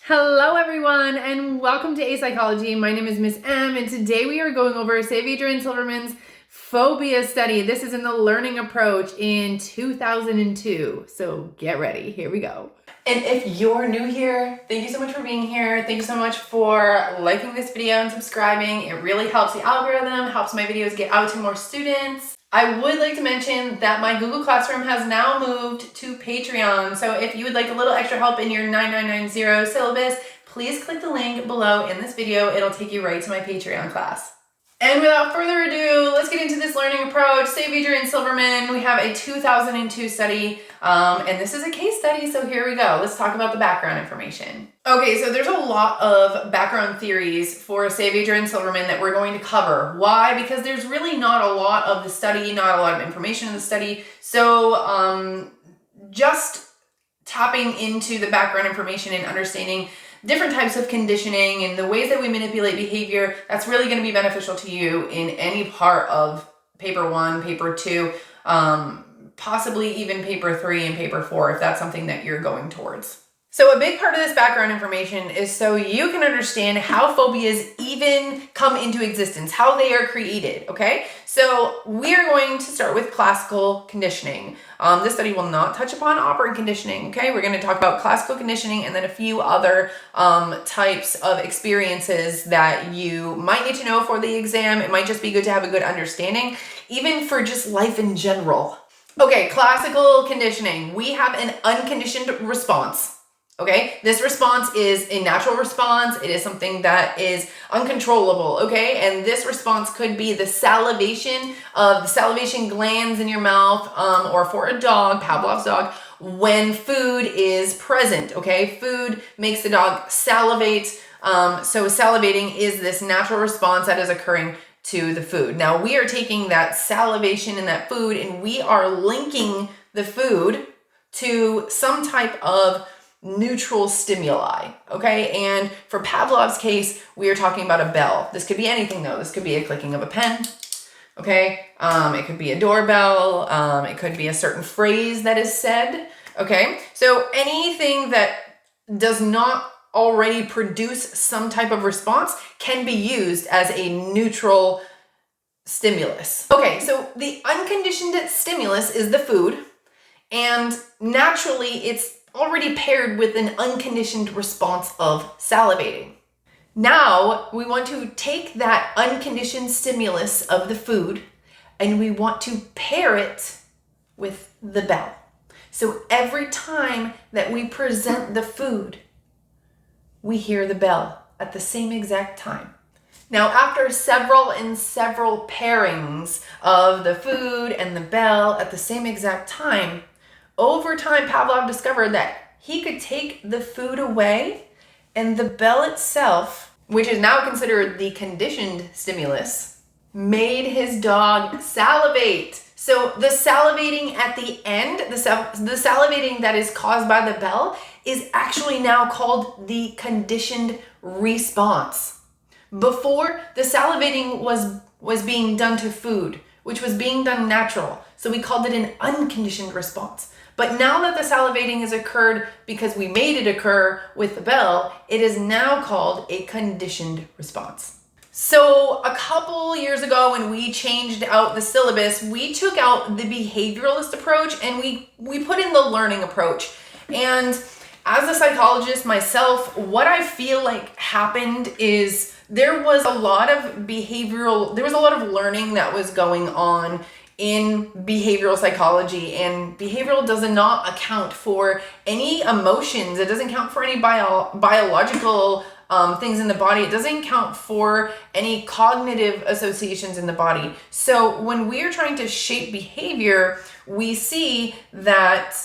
Hello everyone and welcome to AICE Psychology. My name is Miss M and today we are going over Saavedra and Silverman's Phobia study. This is in the learning approach in 2002. So get ready, here we go. And if you're new here, thank you so much for being here. Thank you so much for liking this video and subscribing. It really helps the algorithm, helps my videos get out to more students. I would like to mention that my Google Classroom has now moved to Patreon. So if you would like a little extra help in your 9990 syllabus, please click the link below in this video. It'll take you right to my Patreon class. And without further ado, let's get into this learning approach. Saavedra and Silverman, we have a 2002 study, and this is a case study, so here we go. Let's talk about the background information. Okay, so there's a lot of background theories for Saavedra and Silverman that we're going to cover. Why? Because there's really not a lot of the study, not a lot of information in the study, so just tapping into the background information and understanding different types of conditioning and the ways that we manipulate behavior, that's really going to be beneficial to you in any part of paper 1, paper 2, possibly even paper 3 and paper 4 if that's something that you're going towards. So a big part of this background information is so you can understand how phobias even come into existence, how they are created, okay? So we're going to start with classical conditioning. This study will not touch upon operant conditioning, okay? We're going to talk about classical conditioning and then a few other types of experiences that you might need to know for the exam. It might just be good to have a good understanding, even for just life in general. Okay, classical conditioning. We have an unconditioned response. Okay, this response is a natural response. It is something that is uncontrollable, okay? And this response could be the salivation of the salivation glands in your mouth, or for a dog, Pavlov's dog, when food is present, okay? Food makes the dog salivate. So salivating is this natural response that is occurring to the food. Now we are taking that salivation in that food and we are linking the food to some type of neutral stimuli, okay? And for Pavlov's case, we are talking about a bell. This could be anything though. This could be a clicking of a pen, okay? It could be a doorbell. It could be a certain phrase that is said, okay? So anything that does not already produce some type of response can be used as a neutral stimulus. Okay, so the unconditioned stimulus is the food, and naturally it's already paired with an unconditioned response of salivating. Now we want to take that unconditioned stimulus of the food and we want to pair it with the bell. So every time that we present the food, we hear the bell at the same exact time. Now, after several pairings of the food and the bell at the same exact time, over time, Pavlov discovered that he could take the food away and the bell itself, which is now considered the conditioned stimulus, made his dog salivate. So the salivating at the end, the salivating that is caused by the bell is actually now called the conditioned response. Before, the salivating was being done to food, which was being done natural. So we called it an unconditioned response. But now that the salivating has occurred because we made it occur with the bell, it is now called a conditioned response. So a couple years ago when we changed out the syllabus, we took out the behavioralist approach and we put in the learning approach. And as a psychologist myself, what I feel like happened is there was a lot of learning that was going on in behavioral psychology, and behavioral does not account for any emotions. It doesn't count for any biological things in the body. It doesn't count for any cognitive associations in the body. So when we are trying to shape behavior, we see that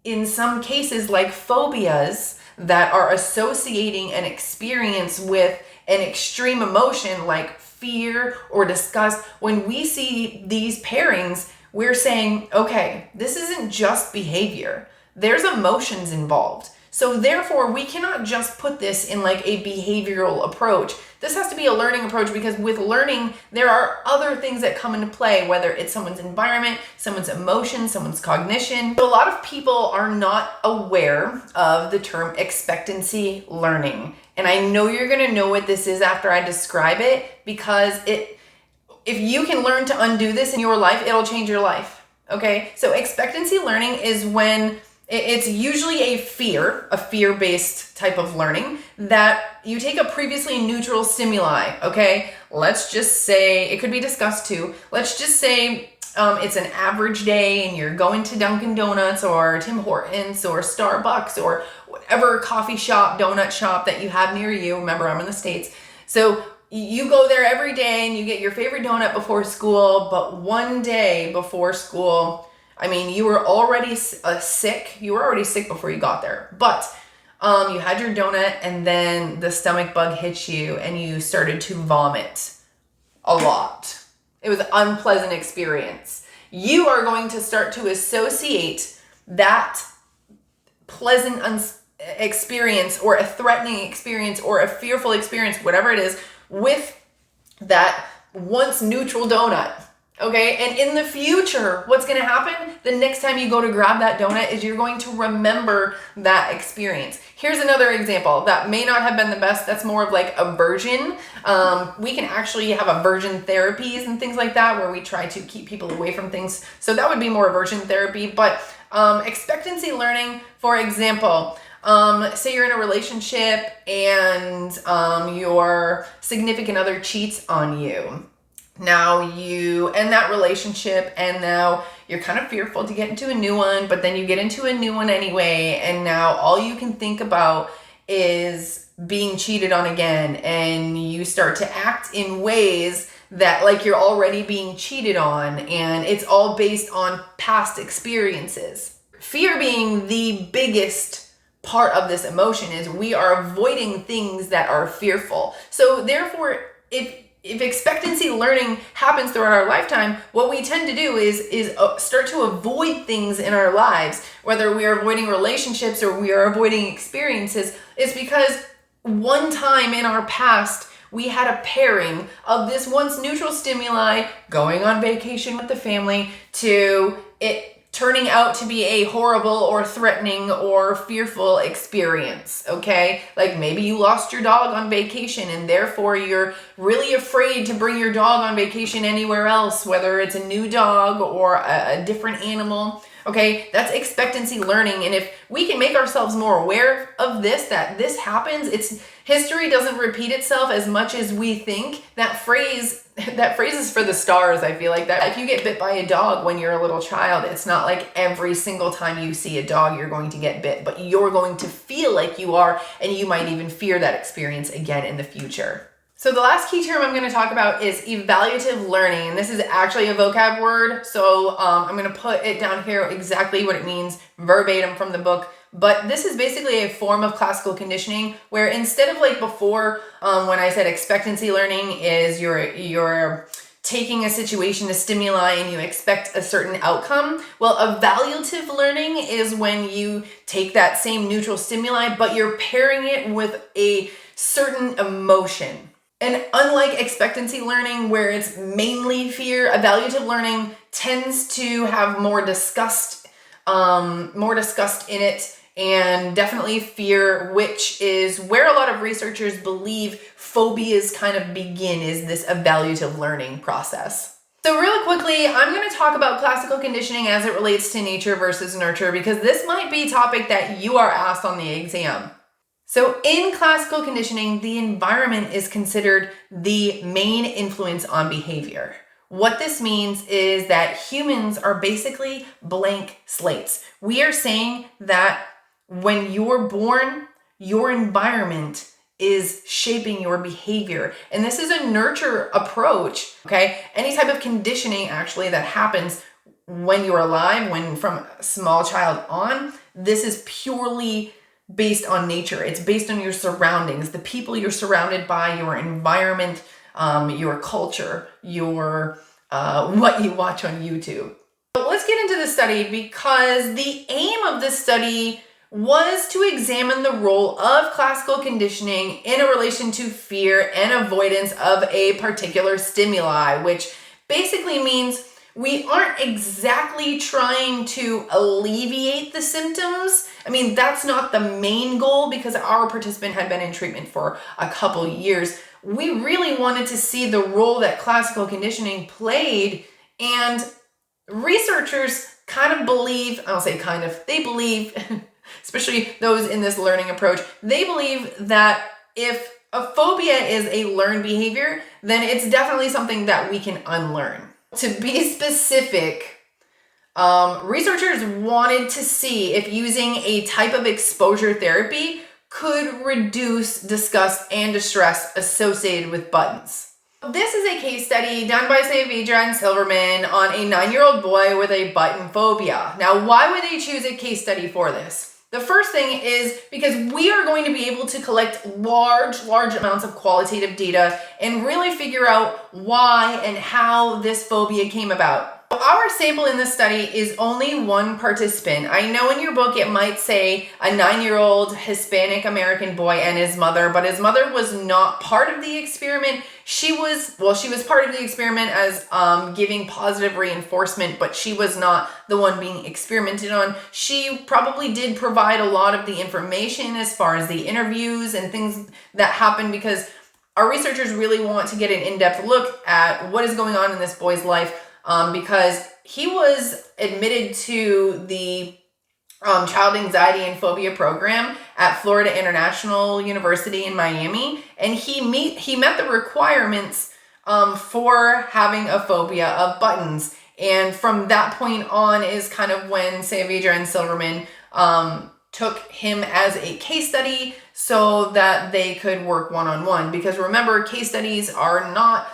in some cases, like phobias that are associating an experience with an extreme emotion like fear or disgust, when we see these pairings, we're saying, okay, this isn't just behavior. There's emotions involved. So therefore, we cannot just put this in like a behavioral approach. This has to be a learning approach, because with learning, there are other things that come into play, whether it's someone's environment, someone's emotion, someone's cognition. So a lot of people are not aware of the term expectancy learning. And I know you're gonna know what this is after I describe it, because if you can learn to undo this in your life, it'll change your life, okay? So expectancy learning is when it's usually a fear-based type of learning, that you take a previously neutral stimuli, okay? Let's just say, it could be discussed too. Let's just say it's an average day and you're going to Dunkin' Donuts or Tim Hortons or Starbucks or whatever coffee shop, donut shop that you have near you. Remember, I'm in the States. So you go there every day and you get your favorite donut before school, but one day before school, I mean, you were already sick. You were already sick before you got there, but you had your donut and then the stomach bug hit you and you started to vomit a lot. It was an unpleasant experience. You are going to start to associate that pleasant experience or a threatening experience or a fearful experience, whatever it is, with that once neutral donut. Okay, and in the future, what's going to happen the next time you go to grab that donut is you're going to remember that experience. Here's another example that may not have been the best. That's more of like aversion. We can actually have aversion therapies and things like that, where we try to keep people away from things. So that would be more aversion therapy. But expectancy learning, for example, say you're in a relationship and your significant other cheats on you. Now you end that relationship and now you're kind of fearful to get into a new one, but then you get into a new one anyway. And now all you can think about is being cheated on again. And you start to act in ways that like you're already being cheated on, and it's all based on past experiences. Fear being the biggest part of this emotion is we are avoiding things that are fearful. So therefore, if expectancy learning happens throughout our lifetime, what we tend to do is start to avoid things in our lives, whether we are avoiding relationships or we are avoiding experiences. It's because one time in our past, we had a pairing of this once neutral stimuli, going on vacation with the family, to it turning out to be a horrible or threatening or fearful experience, okay? Like maybe you lost your dog on vacation and therefore you're really afraid to bring your dog on vacation anywhere else, whether it's a new dog or a different animal, okay? That's expectancy learning. And if we can make ourselves more aware of this, that this happens, history doesn't repeat itself as much as we think. That phrase is for the stars. I feel like that if you get bit by a dog when you're a little child, it's not like every single time you see a dog you're going to get bit, but you're going to feel like you are, and you might even fear that experience again in the future. So the last key term I'm going to talk about is evaluative learning, and this is actually a vocab word, so I'm going to put it down here exactly what it means verbatim from the book. But this is basically a form of classical conditioning where instead of like before, when I said expectancy learning is you're taking a situation, a stimuli, and you expect a certain outcome. Well, evaluative learning is when you take that same neutral stimuli, but you're pairing it with a certain emotion. And unlike expectancy learning, where it's mainly fear, evaluative learning tends to have more disgust in it, and definitely fear, which is where a lot of researchers believe phobias kind of begin, is this evaluative learning process. So really quickly, I'm going to talk about classical conditioning as it relates to nature versus nurture, because this might be a topic that you are asked on the exam. So in classical conditioning, the environment is considered the main influence on behavior. What this means is that humans are basically blank slates. We are saying that when you're born, your environment is shaping your behavior. And this is a nurture approach, okay? Any type of conditioning actually that happens when you're alive, when from a small child on, this is purely based on nature. It's based on your surroundings, the people you're surrounded by, your environment, your culture, your what you watch on YouTube. So let's get into the study, because the aim of this study was to examine the role of classical conditioning in a relation to fear and avoidance of a particular stimuli, which basically means we aren't exactly trying to alleviate the symptoms. I mean, that's not the main goal because our participant had been in treatment for a couple years. We really wanted to see the role that classical conditioning played, and researchers kind of believe, I'll say kind of, they believe, especially those in this learning approach, they believe that if a phobia is a learned behavior, then it's definitely something that we can unlearn. To be specific, researchers wanted to see if using a type of exposure therapy could reduce disgust and distress associated with buttons. This is a case study done by Saavedra and Silvermam on a 9-year-old boy with a button phobia. Now, why would they choose a case study for this? The first thing is because we are going to be able to collect large amounts of qualitative data and really figure out why and how this phobia came about. Our sample in this study is only one participant. I know in your book it might say a 9-year-old Hispanic American boy and his mother, but his mother was not part of the experiment. She was part of the experiment as giving positive reinforcement, but she was not the one being experimented on. She probably did provide a lot of the information as far as the interviews and things that happened, because our researchers really want to get an in-depth look at what is going on in this boy's life. Because he was admitted to the Child Anxiety and Phobia program at Florida International University in Miami, and he met the requirements for having a phobia of buttons. And from that point on is kind of when Saavedra and Silvermam took him as a case study so that they could work one-on-one. Because remember, case studies are not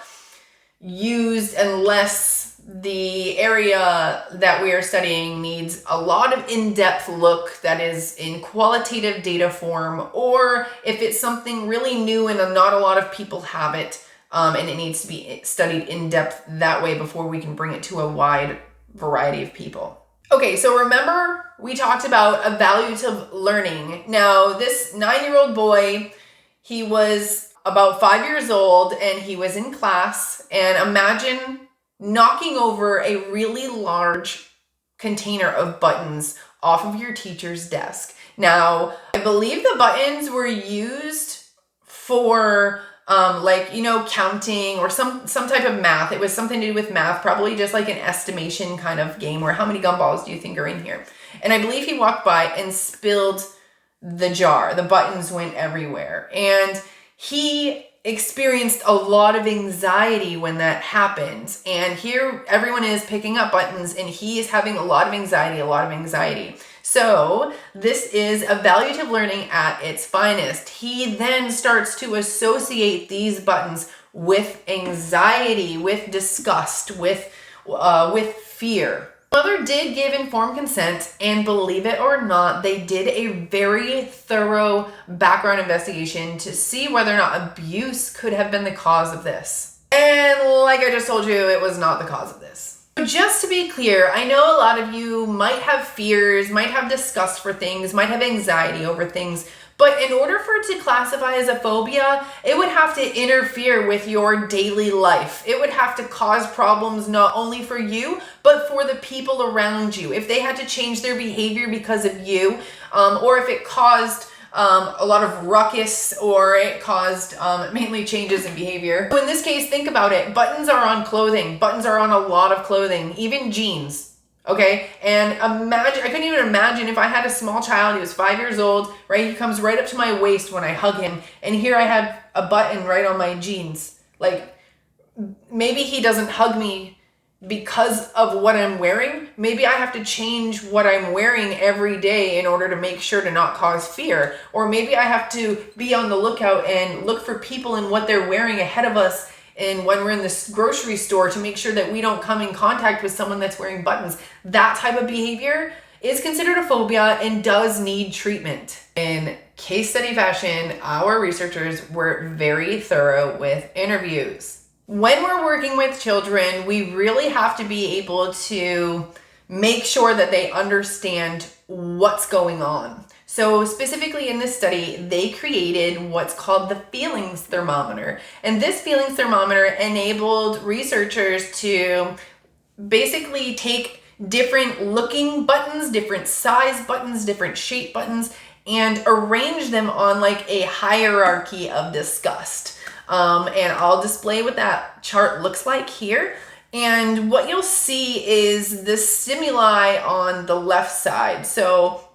used unless the area that we are studying needs a lot of in-depth look that is in qualitative data form, or if it's something really new and not a lot of people have it, and it needs to be studied in depth that way before we can bring it to a wide variety of people. Okay, so remember we talked about evaluative learning. Now, this 9-year-old boy, he was about 5 years old and he was in class, and imagine knocking over a really large container of buttons off of your teacher's desk. Now, I believe the buttons were used for counting or some type of math. It was something to do with math, probably just like an estimation kind of game where how many gumballs do you think are in here? And I believe he walked by and spilled the jar. The buttons went everywhere. And he experienced a lot of anxiety when that happened. And here everyone is picking up buttons and he is having a lot of anxiety. So this is evaluative learning at its finest. He then starts to associate these buttons with anxiety, with disgust, with fear. Mother did give informed consent, and believe it or not, they did a very thorough background investigation to see whether or not abuse could have been the cause of this. And like I just told you, it was not the cause of this. Just to be clear, I know a lot of you might have fears, might have disgust for things, might have anxiety over things, but in order for it to classify as a phobia, it would have to interfere with your daily life. It would have to cause problems not only for you, but for the people around you. If they had to change their behavior because of you, or if it caused a lot of ruckus, or it caused mainly changes in behavior. So in this case, think about it. Buttons are on clothing. Buttons are on a lot of clothing, even jeans. Okay, and imagine, I couldn't even imagine if I had a small child, he was 5 years old, right? He comes right up to my waist when I hug him, and here I have a button right on my jeans. Like, maybe he doesn't hug me because of what I'm wearing. Maybe I have to change what I'm wearing every day in order to make sure to not cause fear. Or maybe I have to be on the lookout and look for people and what they're wearing ahead of us, and when we're in this grocery store, to make sure that we don't come in contact with someone that's wearing buttons. That type of behavior is considered a phobia and does need treatment. In case study fashion, our researchers were very thorough with interviews. When we're working with children, we really have to be able to make sure that they understand what's going on. So specifically in this study, they created what's called the feelings thermometer. And this feelings thermometer enabled researchers to basically take different looking buttons, different size buttons, different shape buttons, and arrange them on like a hierarchy of disgust. And I'll display what that chart looks like here. And what you'll see is the stimuli on the left side. So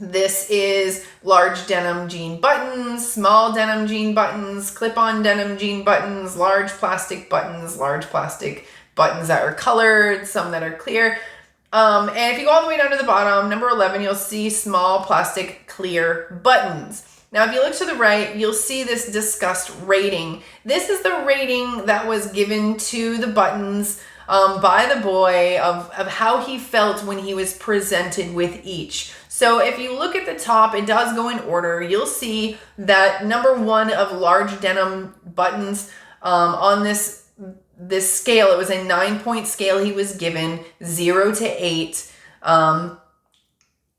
this is large denim jean buttons, small denim jean buttons, clip-on denim jean buttons, large plastic buttons that are colored, some that are clear. And if you go all the way down to the bottom, number 11, you'll see small plastic clear buttons. Now, if you look to the right, you'll see this disgust rating. This is the rating that was given to the buttons by the boy of how he felt when he was presented with each. So if you look at the top, it does go in order. You'll see that number 1 of large denim buttons on this scale, it was a 9-point scale he was given, 0 to 8.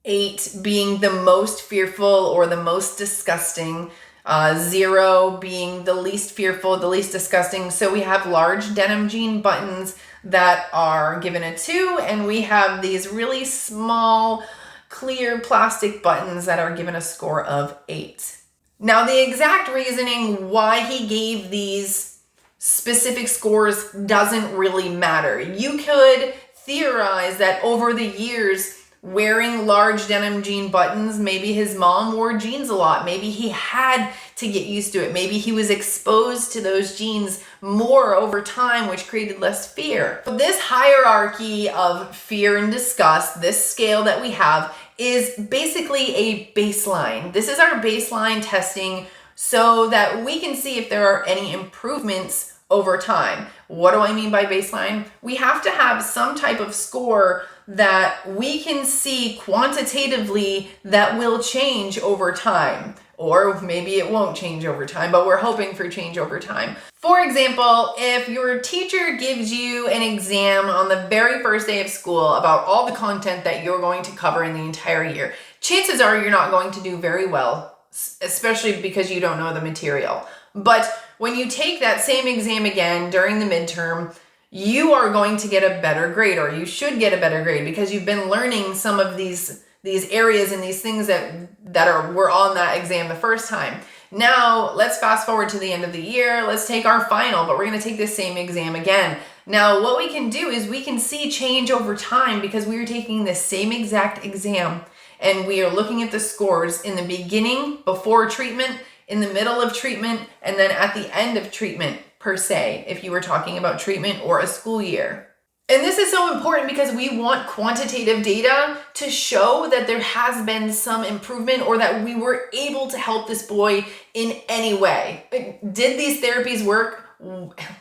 8 being the most fearful or the most disgusting, 0 being the least fearful, the least disgusting. So we have large denim jean buttons that are given a 2, and we have these really small, clear plastic buttons that are given a score of 8. Now, the exact reasoning why he gave these specific scores doesn't really matter. You could theorize that over the years, wearing large denim jean buttons, maybe his mom wore jeans a lot. Maybe he had to get used to it. Maybe he was exposed to those jeans more over time, which created less fear. This hierarchy of fear and disgust, this scale that we have, is basically a baseline. This is our baseline testing so that we can see if there are any improvements over time. What do I mean by baseline? We have to have some type of score that we can see quantitatively that will change over time. Or maybe it won't change over time, but we're hoping for change over time. For example, if your teacher gives you an exam on the very first day of school about all the content that you're going to cover in the entire year, chances are you're not going to do very well, especially because you don't know the material. But when you take that same exam again during the midterm, you are going to get a better grade, or you should get a better grade, because you've been learning some of these areas and these things that were on that exam the first time. Now, let's fast forward to the end of the year. Let's take our final, but we're going to take this same exam again. Now, what we can do is we can see change over time because we are taking the same exact exam and we are looking at the scores in the beginning, before treatment, in the middle of treatment, and then at the end of treatment per se, if you were talking about treatment or a school year. And this is so important because we want quantitative data to show that there has been some improvement or that we were able to help this boy in any way. Did these therapies work?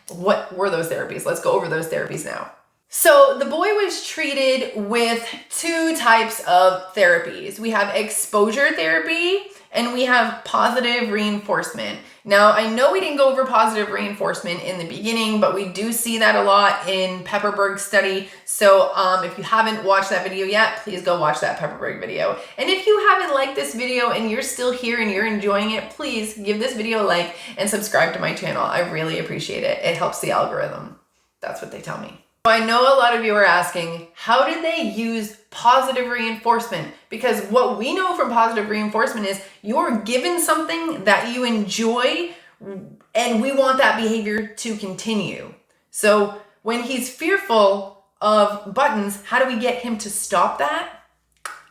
What were those therapies? Let's go over those therapies now. So the boy was treated with 2 types of therapies. We have exposure therapy and we have positive reinforcement. Now, I know we didn't go over positive reinforcement in the beginning, but we do see that a lot in Pepperberg's study. So if you haven't watched that video yet, please go watch that Pepperberg video. And if you haven't liked this video and you're still here and you're enjoying it, please give this video a like and subscribe to my channel. I really appreciate it. It helps the algorithm. That's what they tell me. I know a lot of you are asking, how did they use positive reinforcement? Because what we know from positive reinforcement is you're given something that you enjoy and we want that behavior to continue. So when he's fearful of buttons, how do we get him to stop that?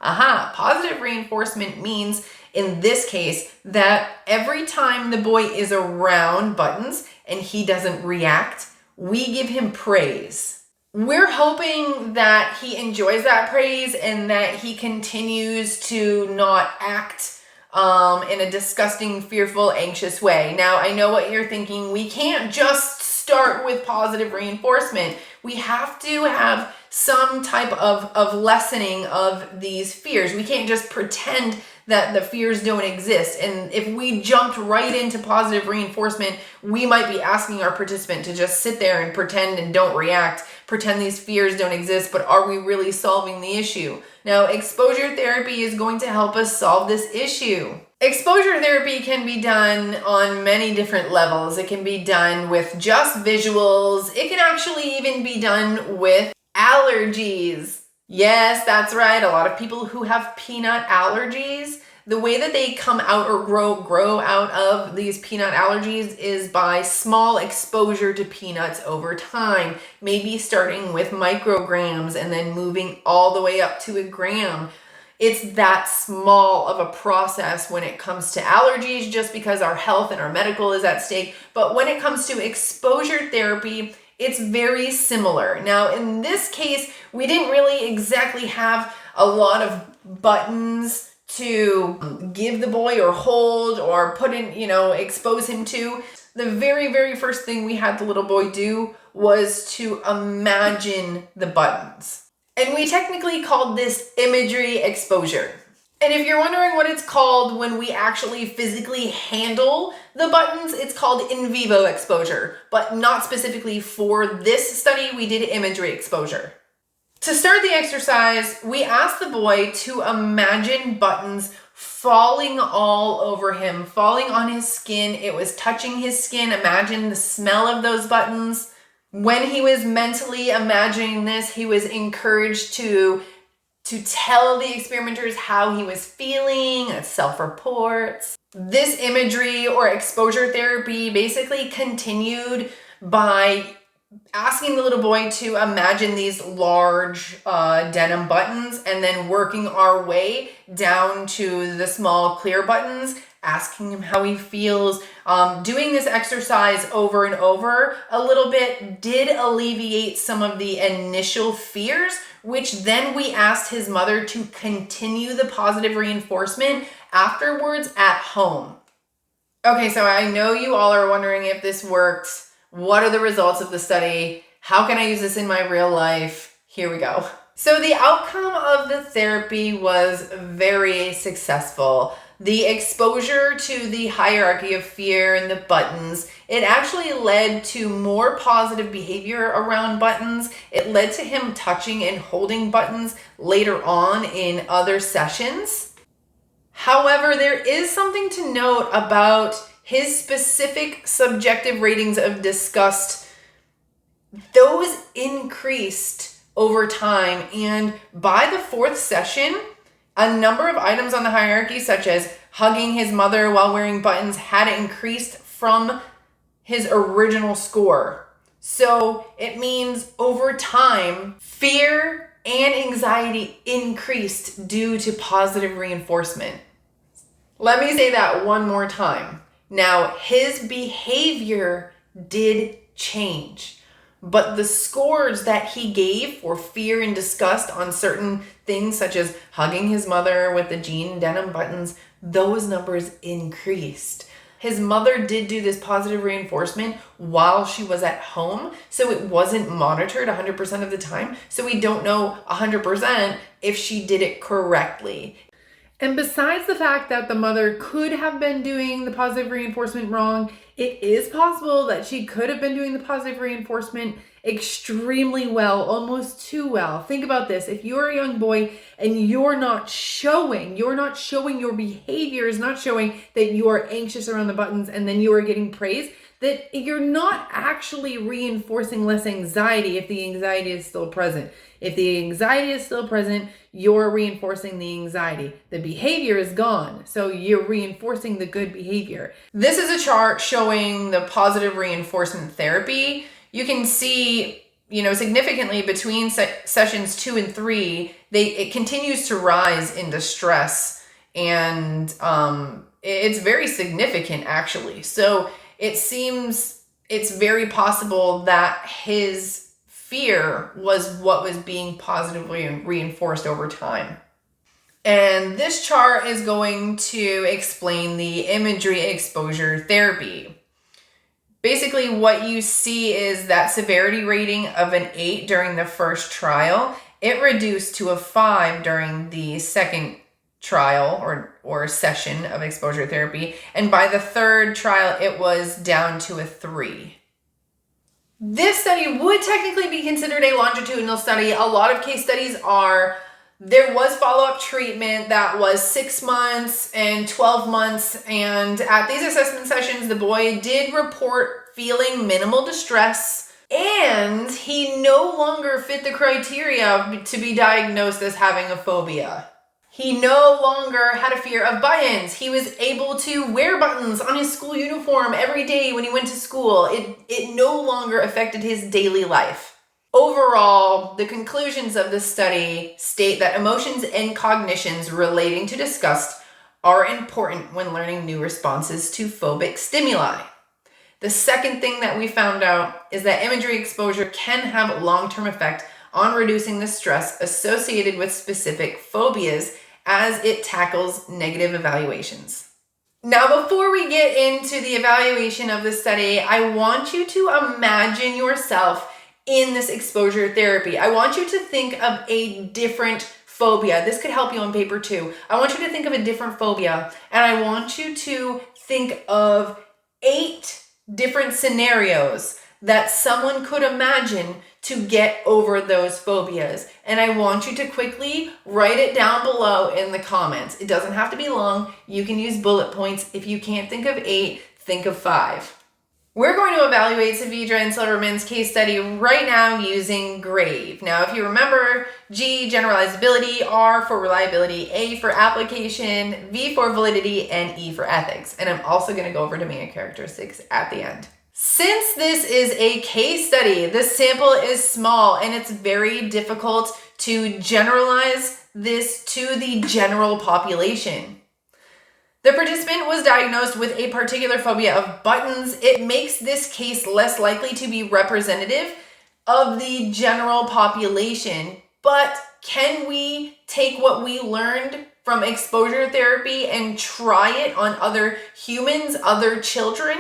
Positive reinforcement means in this case that every time the boy is around buttons and he doesn't react, we give him praise. We're hoping that he enjoys that praise and that he continues to not act in a disgusting, fearful, anxious way. Now, I know what you're thinking. We can't just start with positive reinforcement. We have to have some type of lessening of these fears. We can't just pretend that the fears don't exist. And if we jumped right into positive reinforcement, we might be asking our participant to just sit there and pretend and don't react, pretend these fears don't exist, but are we really solving the issue? Now, exposure therapy is going to help us solve this issue. Exposure therapy can be done on many different levels. It can be done with just visuals. It can actually even be done with allergies. Yes, that's right. A lot of people who have peanut allergies, the way that they come out or grow out of these peanut allergies is by small exposure to peanuts over time, maybe starting with micrograms and then moving all the way up to a gram. It's that small of a process when it comes to allergies, just because our health and our medical is at stake. But when it comes to exposure therapy, it's very similar. Now, in this case, we didn't really exactly have a lot of buttons to give the boy or hold or put in, expose him to. The very, very first thing we had the little boy do was to imagine the buttons. And we technically called this imagery exposure. And if you're wondering what it's called when we actually physically handle the buttons, it's called in vivo exposure, but not specifically for this study, we did imagery exposure. To start the exercise, we asked the boy to imagine buttons falling all over him, falling on his skin. It was touching his skin. Imagine the smell of those buttons. When he was mentally imagining this, he was encouraged to tell the experimenters how he was feeling, self-reports. This imagery or exposure therapy basically continued by asking the little boy to imagine these large denim buttons and then working our way down to the small clear buttons, asking him how he feels. Doing this exercise over and over a little bit did alleviate some of the initial fears, which then we asked his mother to continue the positive reinforcement afterwards at home. Okay, so I know you all are wondering if this worked. What are the results of the study? How can I use this in my real life? Here we go. So the outcome of the therapy was very successful. The exposure to the hierarchy of fear and the buttons, it actually led to more positive behavior around buttons. It led to him touching and holding buttons later on in other sessions. However, there is something to note about his specific subjective ratings of disgust. Those increased over time, and by the fourth session, a number of items on the hierarchy, such as hugging his mother while wearing buttons, had increased from his original score. So it means over time, fear and anxiety increased due to positive reinforcement. Let me say that one more time. Now, his behavior did change, but the scores that he gave for fear and disgust on certain things, such as hugging his mother with the jean denim buttons, those numbers increased. His mother did do this positive reinforcement while she was at home, so it wasn't monitored 100% of the time. So we don't know 100% if she did it correctly. And besides the fact that the mother could have been doing the positive reinforcement wrong, it is possible that she could have been doing the positive reinforcement extremely well, almost too well. Think about this. If you're a young boy and you're not showing your behavior is not showing that you are anxious around the buttons and then you are getting praise, that you're not actually reinforcing less anxiety if the anxiety is still present. If the anxiety is still present, you're reinforcing the anxiety. The behavior is gone, so you're reinforcing the good behavior. This is a chart showing the positive reinforcement therapy. You can see, significantly between sessions 2 and 3, it continues to rise in distress, and it's very significant actually. So it seems it's very possible that his fear was what was being positively reinforced over time. And this chart is going to explain the imagery exposure therapy. Basically, what you see is that severity rating of an 8 during the first trial. It reduced to a 5 during the second trial or session of exposure therapy. And by the third trial, it was down to a 3. This study would technically be considered a longitudinal study. A lot of case studies are. There was follow-up treatment that was 6 months and 12 months. And at these assessment sessions, the boy did report feeling minimal distress, and he no longer fit the criteria to be diagnosed as having a phobia. He no longer had a fear of buttons. He was able to wear buttons on his school uniform every day when he went to school. It no longer affected his daily life. Overall, the conclusions of this study state that emotions and cognitions relating to disgust are important when learning new responses to phobic stimuli. The second thing that we found out is that imagery exposure can have a long-term effect on reducing the stress associated with specific phobias as it tackles negative evaluations. Now, before we get into the evaluation of the study, I want you to imagine yourself in this exposure therapy. I want you to think of a different phobia. This could help you on paper too. I want you to think of a different phobia, and I want you to think of 8 different scenarios that someone could imagine to get over those phobias. And I want you to quickly write it down below in the comments. It doesn't have to be long. You can use bullet points. If you can't think of 8, think of 5. We're going to evaluate Saavedra and Silverman's case study right now using GRAVE. Now, if you remember, G, generalizability, R for reliability, A for application, V for validity, and E for ethics. And I'm also going to go over domain characteristics at the end. Since this is a case study, the sample is small and it's very difficult to generalize this to the general population. The participant was diagnosed with a particular phobia of buttons. It makes this case less likely to be representative of the general population. But can we take what we learned from exposure therapy and try it on other humans, other children?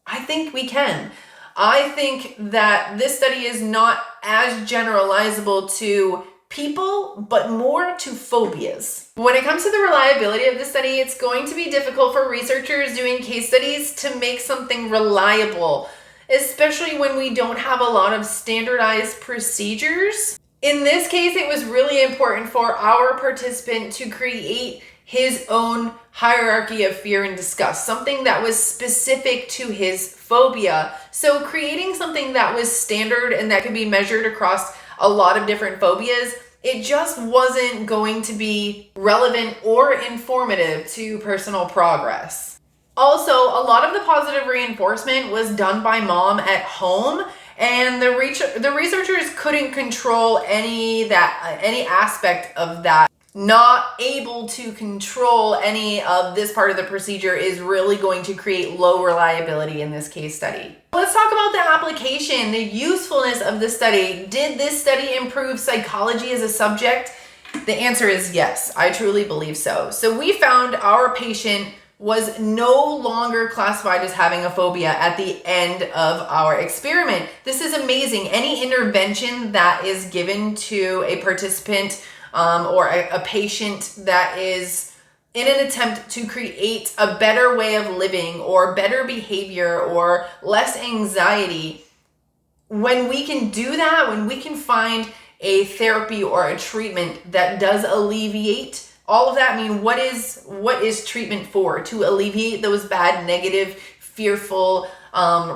I think we can. I think that this study is not as generalizable to people, but more to phobias. When it comes to the reliability of the study, it's going to be difficult for researchers doing case studies to make something reliable, especially when we don't have a lot of standardized procedures. In this case, it was really important for our participant to create his own hierarchy of fear and disgust, something that was specific to his phobia. So creating something that was standard and that could be measured across a lot of different phobias, it just wasn't going to be relevant or informative to personal progress. Also, a lot of the positive reinforcement was done by mom at home, and the researchers couldn't control any aspect of that. Not able to control any of this part of the procedure is really going to create low reliability in this case study. Let's talk about the application, the usefulness of the study. Did this study improve psychology as a subject? The answer is yes, I truly believe so. So we found our patient was no longer classified as having a phobia at the end of our experiment. This is amazing. Any intervention that is given to a participant or a patient that is in an attempt to create a better way of living or better behavior or less anxiety, when we can do that, when we can find a therapy or a treatment that does alleviate all of that, I mean, what is treatment for? To alleviate those bad, negative, fearful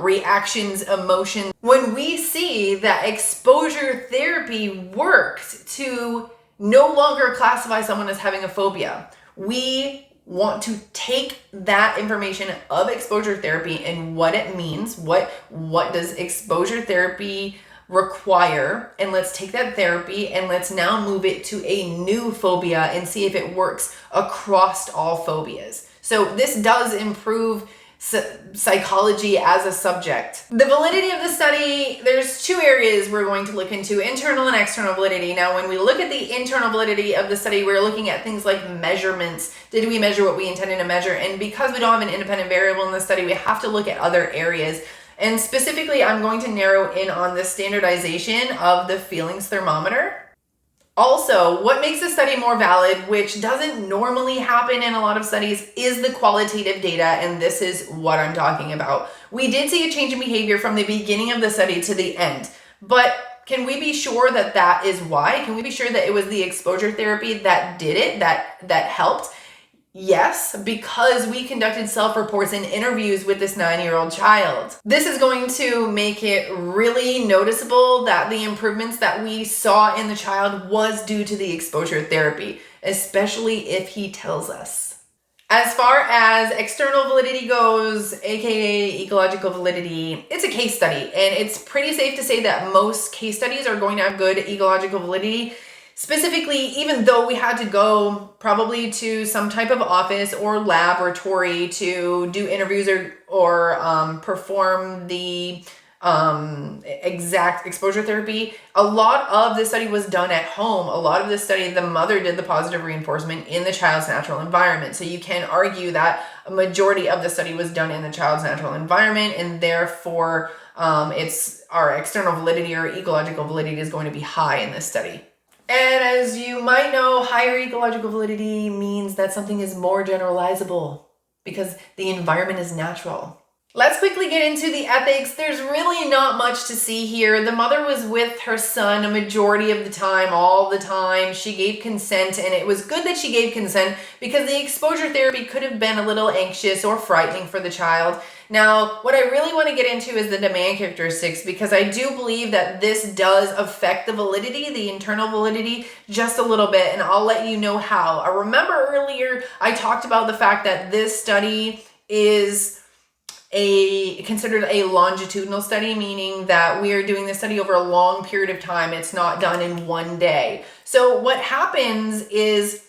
reactions, emotions. When we see that exposure therapy worked to no longer classify someone as having a phobia, we want to take that information of exposure therapy and what it means, what does exposure therapy require, and let's take that therapy and let's now move it to a new phobia and see if it works across all phobias. So this does improve psychology as a subject. The validity of the study, there's 2 areas we're going to look into, internal and external validity. Now, when we look at the internal validity of the study, we're looking at things like measurements. Did we measure what we intended to measure? And because we don't have an independent variable in the study, we have to look at other areas. And specifically, I'm going to narrow in on the standardization of the feelings thermometer. Also, what makes a study more valid, which doesn't normally happen in a lot of studies, is the qualitative data, and this is what I'm talking about. We did see a change in behavior from the beginning of the study to the end, but can we be sure that that is why? Can we be sure that it was the exposure therapy that did it, that helped? Yes, because we conducted self-reports and interviews with this 9-year-old child. This is going to make it really noticeable that the improvements that we saw in the child was due to the exposure therapy, especially if he tells us. As far as external validity goes, aka ecological validity, it's a case study, and it's pretty safe to say that most case studies are going to have good ecological validity. Specifically, even though we had to go probably to some type of office or laboratory to do interviews or perform the exact exposure therapy, a lot of the study was done at home. A lot of the study, the mother did the positive reinforcement in the child's natural environment. So you can argue that a majority of the study was done in the child's natural environment, and therefore it's our external validity or ecological validity is going to be high in this study. And as you might know, higher ecological validity means that something is more generalizable because the environment is natural. Let's quickly get into the ethics. There's really not much to see here. The mother was with her son a majority of the time, all the time. She gave consent, and it was good that she gave consent because the exposure therapy could have been a little anxious or frightening for the child. Now, what I really want to get into is the demand characteristics, because I do believe that this does affect the validity, the internal validity, just a little bit, and I'll let you know how. I remember earlier I talked about the fact that this study is considered a longitudinal study, meaning that we are doing this study over a long period of time. It's not done in one day. So what happens is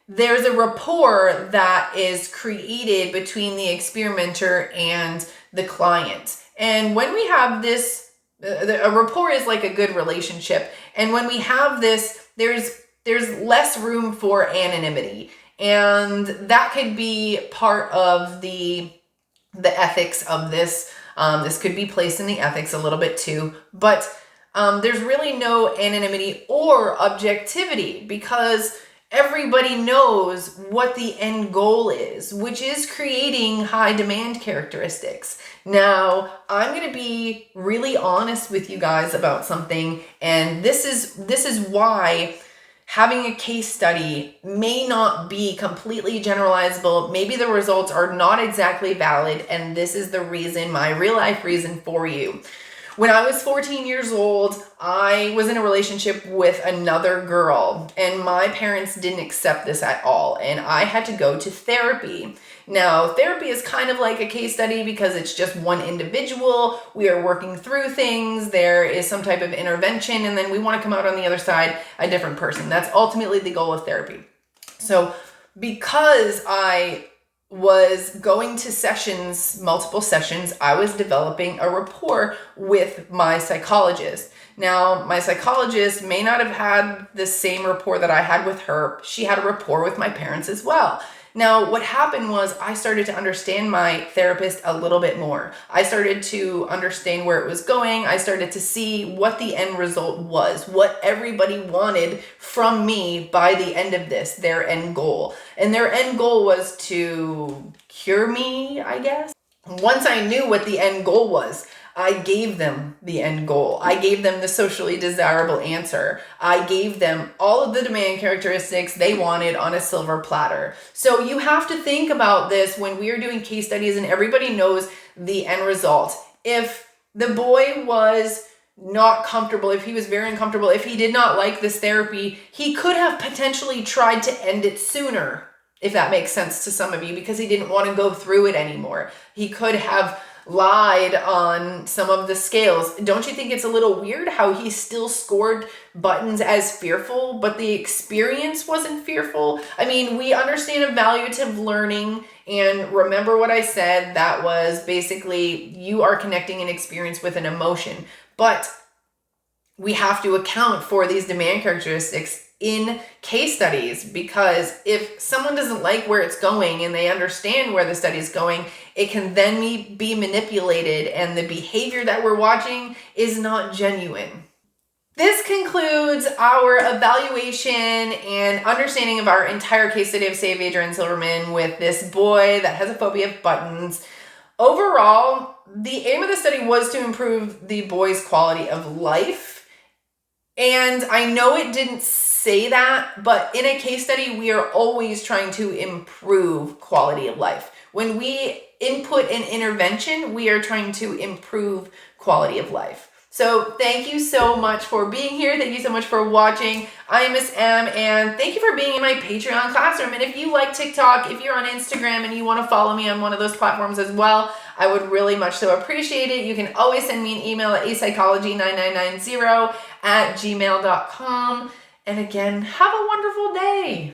there's a rapport that is created between the experimenter and the client. And when we have this, a rapport is like a good relationship. And when we have this, there's less room for anonymity. And that could be part of the ethics of this. This could be placed in the ethics a little bit too, but there's really no anonymity or objectivity because everybody knows what the end goal is, which is creating high demand characteristics. Now, I'm going to be really honest with you guys about something, and this is why having a case study may not be completely generalizable. Maybe the results are not exactly valid, and this is the reason, my real life reason for you. When I was 14 years old, I was in a relationship with another girl, and my parents didn't accept this at all, and I had to go to therapy. Now, therapy is kind of like a case study because it's just one individual. We are working through things. There is some type of intervention, and then we want to come out on the other side a different person. That's ultimately the goal of therapy. So because I was going to sessions, multiple sessions, I was developing a rapport with my psychologist. Now, my psychologist may not have had the same rapport that I had with her. She had a rapport with my parents as well. Now, what happened was I started to understand my therapist a little bit more. I started to understand where it was going. I started to see what the end result was, what everybody wanted from me by the end of this, their end goal. And their end goal was to cure me, I guess. Once I knew what the end goal was, I gave them the end goal. I gave them the socially desirable answer. I gave them all of the demand characteristics they wanted on a silver platter. So you have to think about this when we are doing case studies and everybody knows the end result. If the boy was not comfortable, if he was very uncomfortable, if he did not like this therapy, he could have potentially tried to end it sooner, if that makes sense to some of you, because he didn't want to go through it anymore. He could have lied on some of the scales. Don't you think it's a little weird how he still scored buttons as fearful, but the experience wasn't fearful? I mean, we understand evaluative learning, and remember what I said, that was basically you are connecting an experience with an emotion, but we have to account for these demand characteristics in case studies, because if someone doesn't like where it's going and they understand where the study is going, it can then be manipulated and the behavior that we're watching is not genuine. This concludes our evaluation and understanding of our entire case study of Saavedra and Silverman with this boy that has a phobia of buttons. Overall, the aim of the study was to improve the boy's quality of life. And I know it didn't say that, but in a case study, we are always trying to improve quality of life. When we input an intervention, we are trying to improve quality of life. So thank you so much for being here. Thank you so much for watching. I'm Miss M, and thank you for being in my Patreon classroom. And if you like TikTok, if you're on Instagram and you want to follow me on one of those platforms as well, I would really much so appreciate it. You can always send me an email at apsychology9990@gmail.com. And again, have a wonderful day.